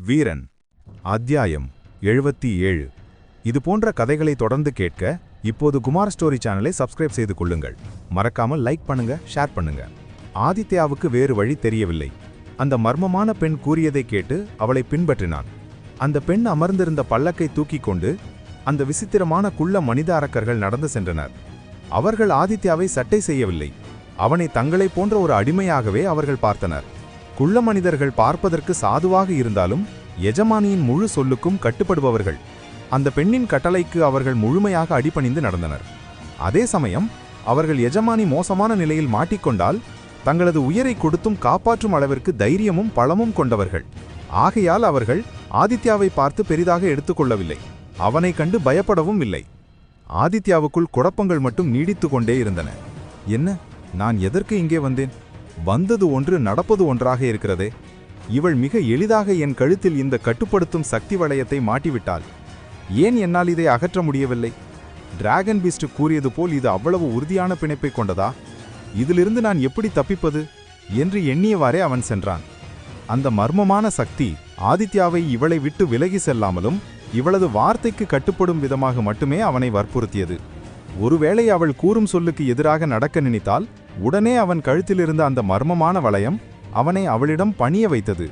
வீரன் அத்தியாயம் 77. இது போன்ற கதைகளை தொடர்ந்து கேட்க இப்போது குமார் ஸ்டோரி சேனலை சப்ஸ்கிரைப் செய்து கொள்ளுங்கள். மறக்காமல் லைக் பண்ணுங்க, ஷேர் பண்ணுங்க. ஆதித்யாவுக்கு வேறு வழி தெரியவில்லை. அந்த மர்மமான பெண் கூறியதை கேட்டு அவளை பின்பற்றினான். அந்த பெண் அமர்ந்திருந்த பல்லக்கை தூக்கிக் கொண்டு அந்த விசித்திரமான குள்ள மனித அரக்கர்கள் நடந்து சென்றனர். அவர்கள் ஆதித்யாவை சட்டை செய்யவில்லை. அவனை தங்களைப் போன்ற ஒரு அடிமையாகவே அவர்கள் பார்த்தனர். குள்ள மனிதர்கள் பார்ப்பதற்கு சாதுவாக இருந்தாலும் எஜமானியின் முழு சொல்லுக்கும் கட்டுப்படுபவர்கள். அந்த பெண்ணின் கட்டளைக்கு அவர்கள் முழுமையாக அடிபணிந்து நடந்தனர். அதே சமயம் அவர்கள் எஜமானி மோசமான நிலையில் மாட்டிக்கொண்டால் தங்களது உயிரை கொடுத்தும் காப்பாற்றும் அளவிற்கு தைரியமும் பலமும் கொண்டவர்கள். ஆகையால் அவர்கள் ஆதித்யாவை பார்த்து பெரிதாக எடுத்துக்கொள்ளவில்லை. அவனை கண்டு பயப்படவும் இல்லை. ஆதித்யாவுக்குள் குழப்பங்கள் மட்டும் நீடித்து கொண்டே இருந்தன. என்ன, நான் எதற்கு இங்கே வந்தேன்? வந்தது ஒன்று, நடப்பது ஒன்றாக இருக்கிறதே. இவள் மிக எளிதாக என் கழுத்தில் இந்த கட்டுப்படுத்தும் சக்தி வளையத்தை மாட்டிவிட்டாள். ஏன் என்னால் இதை அகற்ற முடியவில்லை? டிராகன் பீஸ்ட் கூறியது போல் இது அவ்வளவு உறுதியான பிணைப்பை கொண்டதா? இதிலிருந்து நான் எப்படி தப்பிப்பது என்று எண்ணியவாறே அவன் சென்றான். அந்த மர்மமான சக்தி ஆதித்யாவை இவளை விட்டு விலகி செல்லாமலும் இவளது வார்த்தைக்கு கட்டுப்படும் விதமாக மட்டுமே அவனை வற்புறுத்தியது. ஒருவேளை அவள் கூறும் சொல்லுக்கு எதிராக நடக்க நினைத்தால் உடனே அவன் கழுத்திலிருந்த அந்த மர்மமான வளையம் அவனை அவளிடம் பணிய வைத்தது.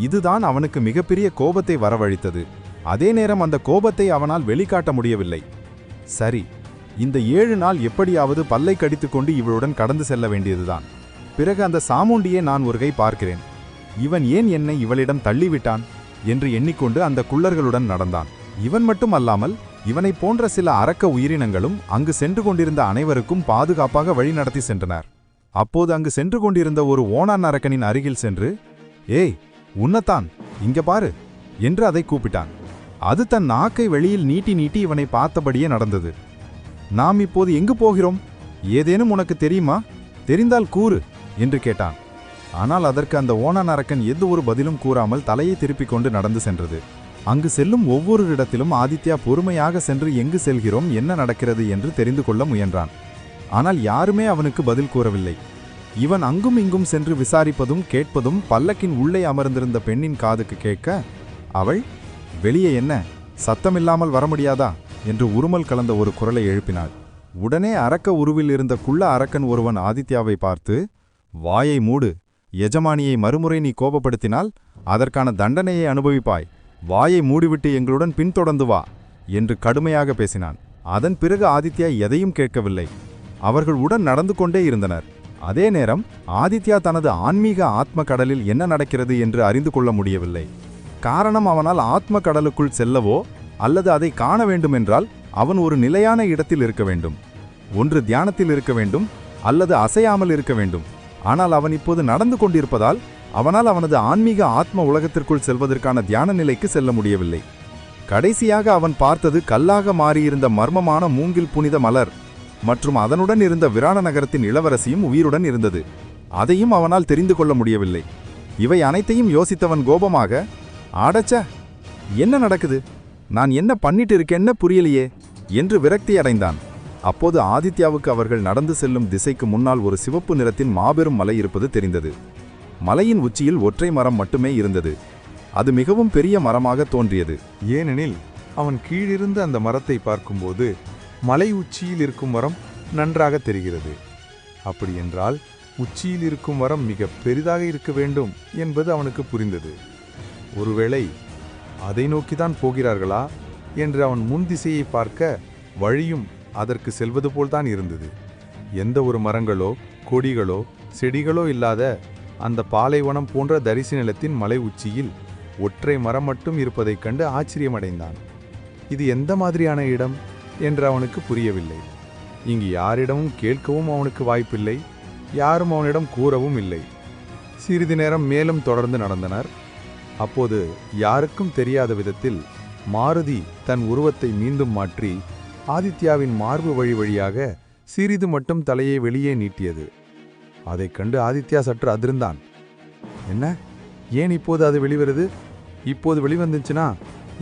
இதுதான் அவனுக்கு மிகப்பெரிய கோபத்தை வரவழைத்தது. அதே நேரம் அந்த கோபத்தை அவனால் வெளிக்காட்ட முடியவில்லை. சரி, இந்த 7 நாள் எப்படியாவது பல்லை கடித்துக்கொண்டு இவளுடன் கடந்து செல்ல வேண்டியதுதான். பிறகு அந்த சாமுண்டியை நான் ஒரு கை பார்க்கிறேன். இவன் ஏன் என்னை இவளிடம் தள்ளிவிட்டான் என்று எண்ணிக்கொண்டு அந்த குள்ளர்களுடன் நடந்தான். இவன் மட்டும் அல்லாமல் இவனைப் போன்ற சில அரக்க உயிரினங்களும் அங்கு சென்று கொண்டிருந்த அனைவருக்கும் பாதுகாப்பாக வழிநடத்தி சென்றனர். அப்போது அங்கு சென்று கொண்டிருந்த ஒரு ஓணான் அரக்கனின் அருகில் சென்று, ஏய் உன்னத்தான், இங்க பாரு என்று அதை கூப்பிட்டான். அது தன் நாக்கை வெளியில் நீட்டி நீட்டி இவனை பார்த்தபடியே நடந்தது. நாம் இப்போது எங்கு போகிறோம்? ஏதேனும் உனக்கு தெரியுமா? தெரிந்தால் கூறு என்று கேட்டான். ஆனால் அதற்கு அந்த ஓணான் அரக்கன் எந்த ஒரு பதிலும் கூறாமல் தலையை திருப்பிக் கொண்டு நடந்து சென்றது. அங்கு செல்லும் ஒவ்வொரு இடத்திலும் ஆதித்யா பொறுமையாக சென்று எங்கு செல்கிறோம், என்ன நடக்கிறது என்று தெரிந்து கொள்ள முயன்றான். ஆனால் யாருமே அவனுக்கு பதில் கூறவில்லை. இவன் அங்கும் இங்கும் சென்று விசாரிப்பதும் கேட்பதும் பல்லக்கின் உள்ளே அமர்ந்திருந்த பெண்ணின் காதுக்கு கேட்க, அவள், வெளியே என்ன, சத்தமில்லாமல் வர முடியாதா என்று உருமல் கலந்த ஒரு குரலை எழுப்பினாள். உடனே அரக்க உருவில் இருந்த குள்ள அரக்கன் ஒருவன் ஆதித்யாவை பார்த்து, வாயை மூடு, எஜமானியை மறுமுறை நீ கோபப்படுத்தினால் அதற்கான தண்டனையை அனுபவிப்பாய். வாயை மூடிவிட்டு எங்களுடன் பின்தொடர்ந்து வா என்று கடுமையாக பேசினான். அதன் பிறகு ஆதித்யா எதையும் கேட்கவில்லை. அவர்கள் உடன் நடந்து கொண்டே இருந்தனர். அதே நேரம் ஆதித்யா தனது ஆன்மீக ஆத்ம கடலில் என்ன நடக்கிறது என்று அறிந்து கொள்ள முடியவில்லை. காரணம், அவனால் ஆத்ம கடலுக்குள் செல்லவோ அல்லது அதை காண வேண்டுமென்றால் அவன் ஒரு நிலையான இடத்தில் இருக்க வேண்டும். ஒன்று தியானத்தில் இருக்க வேண்டும் அல்லது அசையாமல் இருக்க வேண்டும். ஆனால் அவன் இப்போது நடந்து கொண்டிருப்பதால் அவனால் அவனது ஆன்மீக ஆத்ம உலகத்திற்குள் செல்வதற்கான தியான நிலைக்கு செல்ல முடியவில்லை. கடைசியாக அவன் பார்த்தது கல்லாக மாறியிருந்த மர்மமான மூங்கில் புனித மலர் மற்றும் அதனுடன் இருந்த விராண நகரத்தின் இளவரசியும் உயிருடன் இருந்தது. அதையும் அவனால் தெரிந்து கொள்ள முடியவில்லை. இவை அனைத்தையும் யோசித்தவன் கோபமாக, ஆடச்ச, என்ன நடக்குது? நான் என்ன பண்ணிட்டு இருக்கேன்னு புரியலையே என்று விரக்தி அடைந்தான். அப்போது ஆதித்யாவுக்கு அவர்கள் நடந்து செல்லும் திசைக்கு முன்னால் ஒரு சிவப்பு நிறத்தின் மாபெரும் மலை இருப்பது தெரிந்தது. மலையின் உச்சியில் ஒற்றை மரம் மட்டுமே இருந்தது. அது மிகவும் பெரிய மரமாக தோன்றியது. ஏனெனில் அவன் கீழிருந்து அந்த மரத்தை பார்க்கும்போது மலை உச்சியில் இருக்கும் மரம் நன்றாக தெரிகிறது. அப்படியென்றால் உச்சியில் இருக்கும் மரம் மிக பெரிதாக இருக்க வேண்டும் என்பது அவனுக்கு புரிந்தது. ஒருவேளை அதை நோக்கிதான் போகிறார்களா என்று அவன் முன் திசையை பார்க்க வழியும் அதற்கு செல்வது போல்தான் இருந்தது. எந்த ஒரு மரங்களோ கொடிகளோ செடிகளோ இல்லாத அந்த பாலைவனம் போன்ற தரிசு நிலத்தின் மலை உச்சியில் ஒற்றை மரம் மட்டும் இருப்பதைக் கண்டு ஆச்சரியமடைந்தான். இது எந்த மாதிரியான இடம் என்று அவனுக்கு புரியவில்லை. இங்கு யாரிடமும் கேட்கவும் அவனுக்கு வாய்ப்பில்லை. யாரும் அவனிடம் கூறவும் இல்லை. சிறிது நேரம் மேலும் தொடர்ந்து நடந்தனர். அப்போது யாருக்கும் தெரியாத விதத்தில் மாருதி தன் உருவத்தை மீண்டும் மாற்றி ஆதித்யாவின் மார்பு வழியாக சிறிது மட்டும் தலையை வெளியே நீட்டியது. அதைக் கண்டு ஆதித்யா சற்று அதிர்ந்தான். என்ன, ஏன் இப்போது அது வெளிவருது? இப்போது வெளிவந்துச்சுன்னா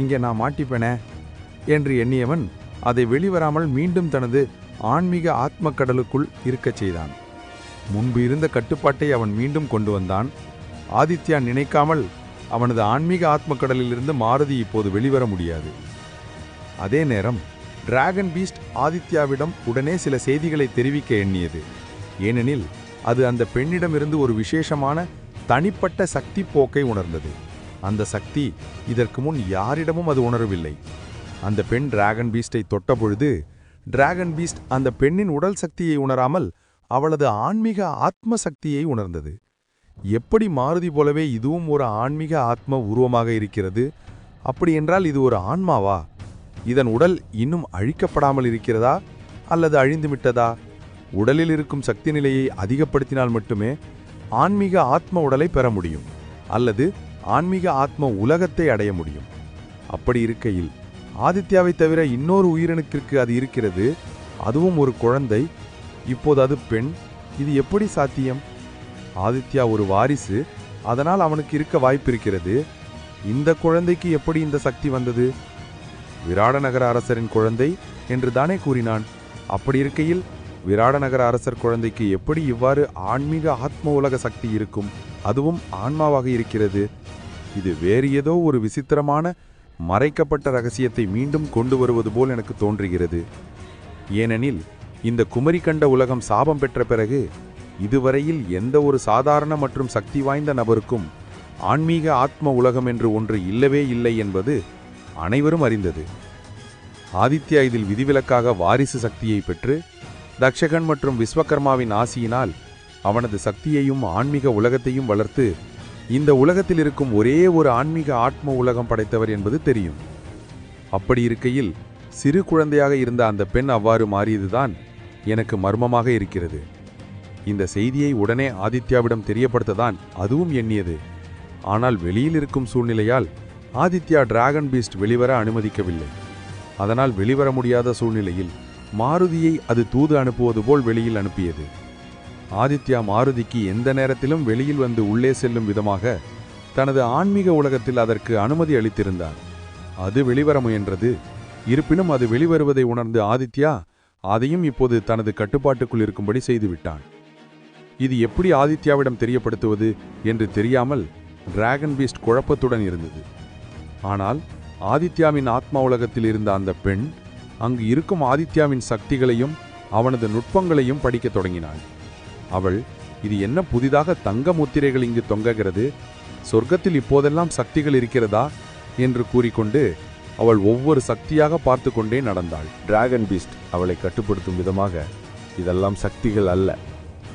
இங்கே நான் மாட்டிப்பேனே என்று எண்ணியவன் அதை வெளிவராமல் மீண்டும் தனது ஆன்மீக ஆத்ம கடலுக்குள் இருக்கச் செய்தான். முன்பு இருந்த கட்டுப்பாட்டை அவன் மீண்டும் கொண்டு வந்தான். ஆதித்யா நினைக்காமல் அவனது ஆன்மீக ஆத்மக்கடலிலிருந்து மாருதி இப்போது வெளிவர முடியாது. அதே நேரம் டிராகன் பீஸ்ட் ஆதித்யாவிடம் உடனே சில செய்திகளை தெரிவிக்க எண்ணியது. ஏனெனில் அது அந்த பெண்ணிடமிருந்து ஒரு விசேஷமான தனிப்பட்ட சக்தி போக்கை உணர்ந்தது. அந்த சக்தி இதற்கு முன் யாரிடமும் அது உணரவில்லை. அந்த பெண் டிராகன் பீஸ்டை தொட்டபொழுது டிராகன் பீஸ்ட் அந்த பெண்ணின் உடல் சக்தியை உணராமல் அவளது ஆன்மீக ஆத்ம சக்தியை உணர்ந்தது. எப்படி மாருதி போலவே இதுவும் ஒரு ஆன்மீக ஆத்ம உருவமாக இருக்கிறது? அப்படி என்றால் இது ஒரு ஆன்மாவா? இதன் உடல் இன்னும் அழிக்கப்படாமல் இருக்கிறதா அல்லது அழிந்துவிட்டதா? உடலில் இருக்கும் சக்தி நிலையை அதிகப்படுத்தினால் மட்டுமே ஆன்மீக ஆத்ம உடலை பெற முடியும், அல்லது ஆன்மீக ஆத்ம உலகத்தை அடைய முடியும். அப்படி இருக்கையில் ஆதித்யாவை தவிர இன்னொரு உயிரினத்திற்கு அது இருக்கிறது, அதுவும் ஒரு குழந்தை. இப்போது அது பெண். இது எப்படி சாத்தியம்? ஆதித்யா ஒரு வாரிசு, அதனால் அவனுக்கு இருக்க வாய்ப்பிருக்கிறது. இந்த குழந்தைக்கு எப்படி இந்த சக்தி வந்தது? விராடநகர அரசரின் குழந்தை என்று தானே கூறினான். அப்படி இருக்கையில் விராடநகர அரசர் குழந்தைக்கு எப்படி இவ்வாறு ஆன்மீக ஆத்ம உலக சக்தி இருக்கும்? அதுவும் ஆன்மாவாக இருக்கிறது. இது வேறு ஏதோ ஒரு விசித்திரமான மறைக்கப்பட்ட ரகசியத்தை மீண்டும் கொண்டு வருவது போல் எனக்கு தோன்றுகிறது. ஏனெனில் இந்த குமரி கண்ட உலகம் சாபம் பெற்ற பிறகு இதுவரையில் எந்த ஒரு சாதாரண மற்றும் சக்தி வாய்ந்த நபருக்கும் ஆன்மீக ஆத்ம உலகம் என்று ஒன்று இல்லவே இல்லை என்பது அனைவரும் அறிந்தது. ஆதித்யா இதில் விதிவிலக்காக வாரிசு சக்தியை பெற்று தக்ஷகன் மற்றும் விஸ்வகர்மாவின் ஆசியினால் அவனது சக்தியையும் ஆன்மீக உலகத்தையும் வளர்த்து இந்த உலகத்தில் இருக்கும் ஒரே ஒரு ஆன்மீக ஆத்ம உலகம் படைத்தவர் என்பது தெரியும். அப்படி இருக்கையில் சிறு குழந்தையாக இருந்த அந்த பெண் அவ்வாறு மாறியதுதான் எனக்கு மர்மமாக இருக்கிறது. இந்த செய்தியை உடனே ஆதித்யாவிடம் தெரியப்படுத்ததான் அதுவும் எண்ணியது. ஆனால் வெளியில் இருக்கும் சூழ்நிலையால் ஆதித்யா டிராகன் பீஸ்ட் வெளிவர அனுமதிக்கவில்லை. அதனால் வெளிவர முடியாத சூழ்நிலையில் மாருதியை அது தூது அனுப்புவது போல் வெளியில் அனுப்பியது. ஆதித்யா மாருதிக்கு எந்த நேரத்திலும் வெளியில் வந்து உள்ளே செல்லும் விதமாக தனது ஆன்மீக உலகத்தில் அதற்கு அனுமதி அளித்திருந்தார். அது வெளிவர முயன்றது. இருப்பினும் அது வெளிவருவதை உணர்ந்து ஆதித்யா அதையும் இப்போது தனது கட்டுப்பாட்டுக்குள் இருக்கும்படி செய்துவிட்டான். இது எப்படி ஆதித்யாவிடம் தெரியப்படுத்துவது என்று தெரியாமல் டிராகன் பீஸ்ட் குழப்பத்துடன் இருந்தது. ஆனால் ஆதித்யாவின் ஆத்மா உலகத்தில் இருந்த அந்த பெண் அங்கு இருக்கும் ஆதித்யாவின் சக்திகளையும் அவனது நுட்பங்களையும் படிக்கத் தொடங்கினாள். அவள், இது என்ன புதிதாக தங்க முத்திரைகள் இங்கு தொங்குகிறது? சொர்க்கத்தில் இப்போதெல்லாம் சக்திகள் இருக்கிறதா என்று கூறிக்கொண்டு அவள் ஒவ்வொரு சக்தியாக பார்த்து கொண்டே நடந்தாள். டிராகன் பீஸ்ட் அவளை கட்டுப்படுத்தும் விதமாக, இதெல்லாம் சக்திகள் அல்ல,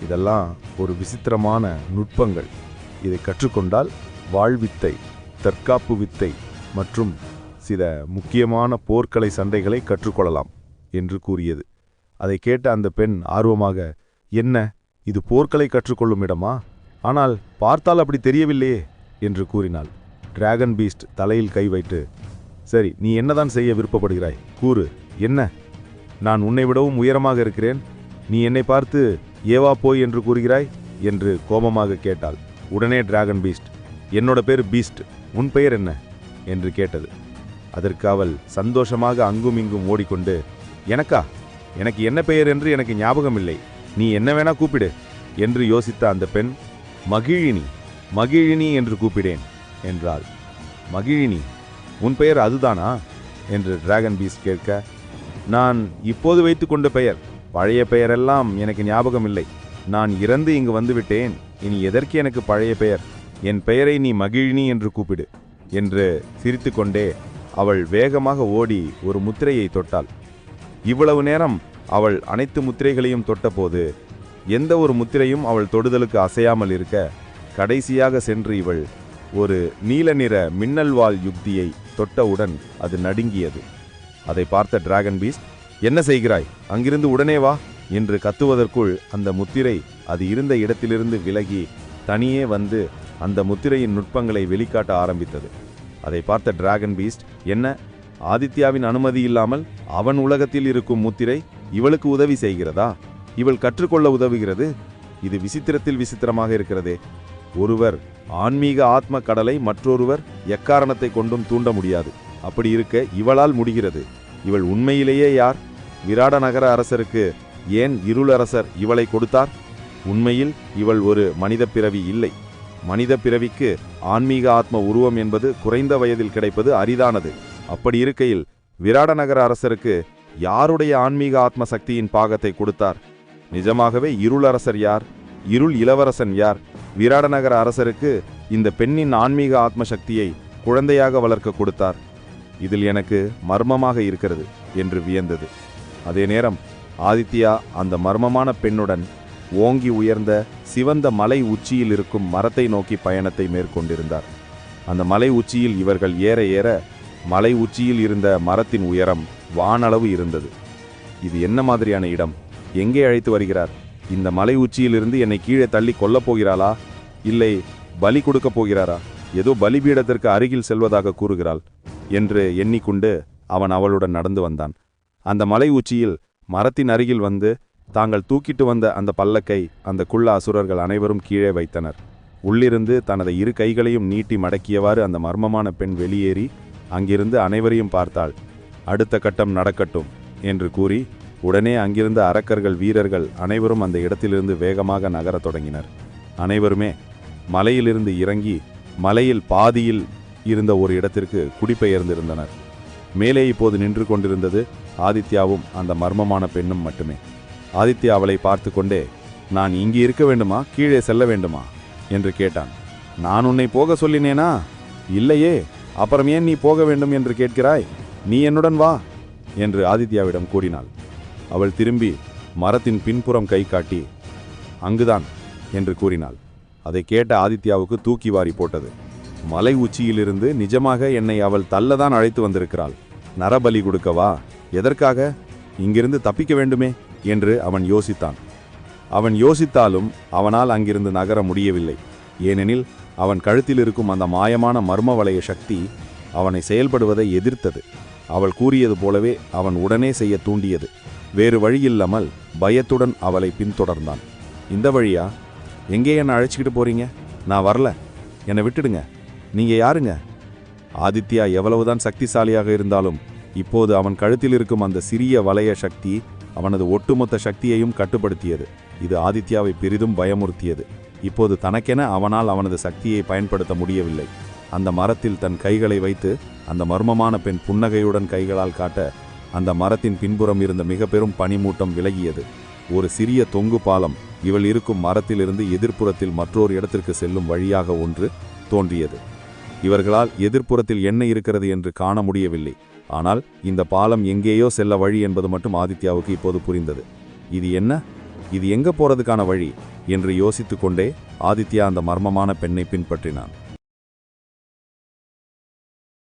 இதெல்லாம் ஒரு விசித்திரமான நுட்பங்கள். இதை கற்றுக்கொண்டால் வாழ்வித்தை, தற்காப்பு வித்தை மற்றும் சில முக்கியமான போர்க்கலை சண்டைகளை கற்றுக்கொள்ளலாம் என்று கூறியது. அதை கேட்ட அந்த பெண் ஆர்வமாக, என்ன, இது போர்க்கலை கற்றுக்கொள்ளும் இடமா? ஆனால் பார்த்தால் அப்படி தெரியவில்லையே என்று கூறினாள். டிராகன் பீஸ்ட் தலையில் கை வைத்து, சரி, நீ என்னதான் செய்ய விருப்பப்படுகிறாய்? கூறு, என்ன? நான் உன்னை விடவும் உயரமாக இருக்கிறேன், நீ என்னை பார்த்து ஏவா போய் என்று கூறுகிறாய் என்று கோபமாக கேட்டாள். உடனே டிராகன் பீஸ்ட், என்னோட பேர் பீஸ்ட், உன் பெயர் என்ன என்று கேட்டது. அதற்கு அவள் சந்தோஷமாக அங்கும் இங்கும் ஓடிக்கொண்டு, எனக்கா? எனக்கு என்ன பெயர் என்று எனக்கு ஞாபகம் இல்லை, நீ என்ன வேணா கூப்பிடு என்று யோசித்த அந்த பெண், மகிழினி, மகிழினி என்று கூப்பிடேன் என்றாள். மகிழினி, உன் பெயர் அதுதானா என்று டிராகன் பீஸ்ட் கேட்க, நான் இப்போது வைத்துக்கொண்ட பெயர், பழைய பெயரெல்லாம் எனக்கு ஞாபகம் இல்லை, நான் இறந்து இங்கு வந்துவிட்டேன், இனி எதற்கு எனக்கு பழைய பெயர்? என் பெயரை நீ மகிழினி என்று கூப்பிடு என்று சிரித்து கொண்டே அவள் வேகமாக ஓடி ஒரு முத்திரையை தொட்டாள். இவ்வளவு நேரம் அவள் அனைத்து முத்திரைகளையும் தொட்டபோது எந்த ஒரு முத்திரையும் அவள் தொடுதலுக்கு அசையாமல் இருக்க, கடைசியாக சென்று இவள் ஒரு நீல நிற மின்னல்வாள் யுக்தியை தொட்டவுடன் அது நடுங்கியது. அதை பார்த்த டிராகன் பீஸ்ட், என்ன செய்கிறாய்? அங்கிருந்து உடனே வா என்று கத்துவதற்குள் அந்த முத்திரை அது இருந்த இடத்திலிருந்து விலகி தனியே வந்து அந்த முத்திரையின் நுட்பங்களை வெளிக்காட்ட ஆரம்பித்தது. அதை பார்த்த டிராகன் பீஸ்ட், என்ன, ஆதித்யாவின் அனுமதி இல்லாமல் அவன் உலகத்தில் இருக்கும் முத்திரை இவளுக்கு உதவி செய்கிறதா? இவள் கற்றுக்கொள்ள உதவுகிறது? இது விசித்திரத்தில் விசித்திரமாக இருக்கிறதே. ஒருவர் ஆன்மீக ஆத்ம கடலை மற்றொருவர் எக்காரணத்தை கொண்டும் தூண்ட முடியாது. அப்படி இருக்க இவளால் முடிகிறது. இவள் உண்மையிலேயே யார்? விராட நகர அரசருக்கு ஏன் இருளரசர் இவளை கொடுத்தார்? உண்மையில் இவள் ஒரு மனித பிறவி இல்லை, மனித பிறவிக்கு ஆன்மீக ஆத்ம உருவம் என்பது குறைந்த வயதில் கிடைப்பது அரிதானது. அப்படி இருக்கையில் விராடநகர அரசருக்கு யாருடைய ஆன்மீக ஆத்ம சக்தியின் பாகத்தை கொடுத்தார்? நிஜமாகவே இருளரசர் யார்? இருள் இளவரசன் யார்? விராடநகர அரசருக்கு இந்த பெண்ணின் ஆன்மீக ஆத்ம சக்தியை குழந்தையாக வளர்க்க கொடுத்தார். இதில் எனக்கு மர்மமாக இருக்கிறது என்று வியந்தது. அதே நேரம் ஆதித்யா அந்த மர்மமான பெண்ணுடன் ஓங்கி உயர்ந்த சிவந்த மலை உச்சியில் இருக்கும் மரத்தை நோக்கி பயணத்தை மேற்கொண்டிருந்தார். அந்த மலை உச்சியில் இவர்கள் ஏற ஏற மலை உச்சியில் இருந்த மரத்தின் உயரம் வானளவு இருந்தது. இது என்ன மாதிரியான இடம்? எங்கே அழைத்து வருகிறார்? இந்த மலை உச்சியிலிருந்து என்னை கீழே தள்ளி கொல்லப் போகிறாளா? இல்லை பலி கொடுக்கப் போகிறாரா? ஏதோ பலிபீடத்திற்கு அருகில் செல்வதாக கூறுகிறாள் என்று எண்ணிக்கொண்டு அவன் அவளுடன் நடந்து வந்தான். அந்த மலை உச்சியில் மரத்தின் அருகில் வந்து தாங்கள் தூக்கிட்டு வந்த அந்த பல்லக்கை அந்த குள்ள அசுரர்கள் அனைவரும் கீழே வைத்தனர். உள்ளிருந்து தனது இரு கைகளையும் நீட்டி மடக்கியவாறு அந்த மர்மமான பெண் வெளியேறி அங்கிருந்து அனைவரையும் பார்த்தாள். அடுத்த கட்டம் நடக்கட்டும் என்று கூறி உடனே அங்கிருந்த அரக்கர்கள் வீரர்கள் அனைவரும் அந்த இடத்திலிருந்து வேகமாக நகரத் தொடங்கினர். அனைவருமே மலையிலிருந்து இறங்கி மலையில் பாதியில் இருந்த ஒரு இடத்திற்கு குடிபெயர்ந்திருந்தனர். மேலே இப்போது நின்று கொண்டிருந்தது ஆதித்யாவும் அந்த மர்மமான பெண்ணும் மட்டுமே. ஆதித்யா அவளை பார்த்து கொண்டே, நான் இங்கே இருக்க வேண்டுமா, கீழே செல்ல வேண்டுமா என்று கேட்டான். நான் உன்னை போக சொல்லினேனா? இல்லையே, அப்புறம் ஏன் நீ போக வேண்டும் என்று கேட்கிறாய்? நீ என்னுடன் வா என்று ஆதித்யாவிடம் கூறினாள். அவள் திரும்பி மரத்தின் பின்புறம் கை காட்டி அங்குதான் என்று கூறினாள். அதை கேட்ட ஆதித்யாவுக்கு தூக்கி வாரி போட்டது. மலை உச்சியிலிருந்து நிஜமாக என்னை அவள் தள்ளதான் அழைத்து வந்திருக்கிறாள். நரபலி கொடுக்கவா? எதற்காக? இங்கிருந்து தப்பிக்க வேண்டுமே என்று அவன் யோசித்தான். அவன் யோசித்தாலும் அவனால் அங்கிருந்து நகர முடியவில்லை. ஏனெனில் அவன் கழுத்தில் இருக்கும் அந்த மாயமான மர்ம வளைய சக்தி அவனை செயல்படுவதை எதிர்த்தது. அவள் கூறியது போலவே அவன் உடனே செய்ய தூண்டியது. வேறு வழியில்லாமல் பயத்துடன் அவளை பின்தொடர்ந்தான். இந்த வழியா? எங்கே என்னை அழைச்சிக்கிட்டு போறீங்க? நான் வரல, என்னை விட்டுடுங்க. நீங்க யாருங்க? ஆதித்யா எவ்வளவுதான் சக்திசாலியாக இருந்தாலும் இப்போது அவன் கழுத்தில் இருக்கும் அந்த சிறிய வளைய சக்தி அவனது ஒட்டுமொத்த சக்தியையும் கட்டுப்படுத்தியது. இது ஆதித்யாவை பெரிதும் பயமுறுத்தியது. இப்போது தனக்கென அவனால் அவனது சக்தியை பயன்படுத்த முடியவில்லை. அந்த மரத்தில் தன் கைகளை வைத்து அந்த மர்மமான பெண் புன்னகையுடன் கைகளால் காட்ட அந்த மரத்தின் பின்புறம் இருந்த மிக பெரும் பனிமூட்டம் விலகியது. ஒரு சிறிய தொங்கு பாலம் இவள் இருக்கும் மரத்திலிருந்து எதிர்ப்புறத்தில் மற்றொரு இடத்திற்கு செல்லும் வழியாக ஒன்று தோன்றியது. இவர்களால் எதிர்ப்புறத்தில் என்ன இருக்கிறது என்று காண முடியவில்லை. ஆனால் இந்த பாலம் எங்கேயோ செல்ல வழி என்பது மட்டும் ஆதித்யாவுக்கு இப்போது புரிந்தது. இது என்ன? இது எங்க போறதுக்கான வழி என்று யோசித்து கொண்டே ஆதித்யா அந்த மர்மமான பெண்ணை பின்பற்றினான்.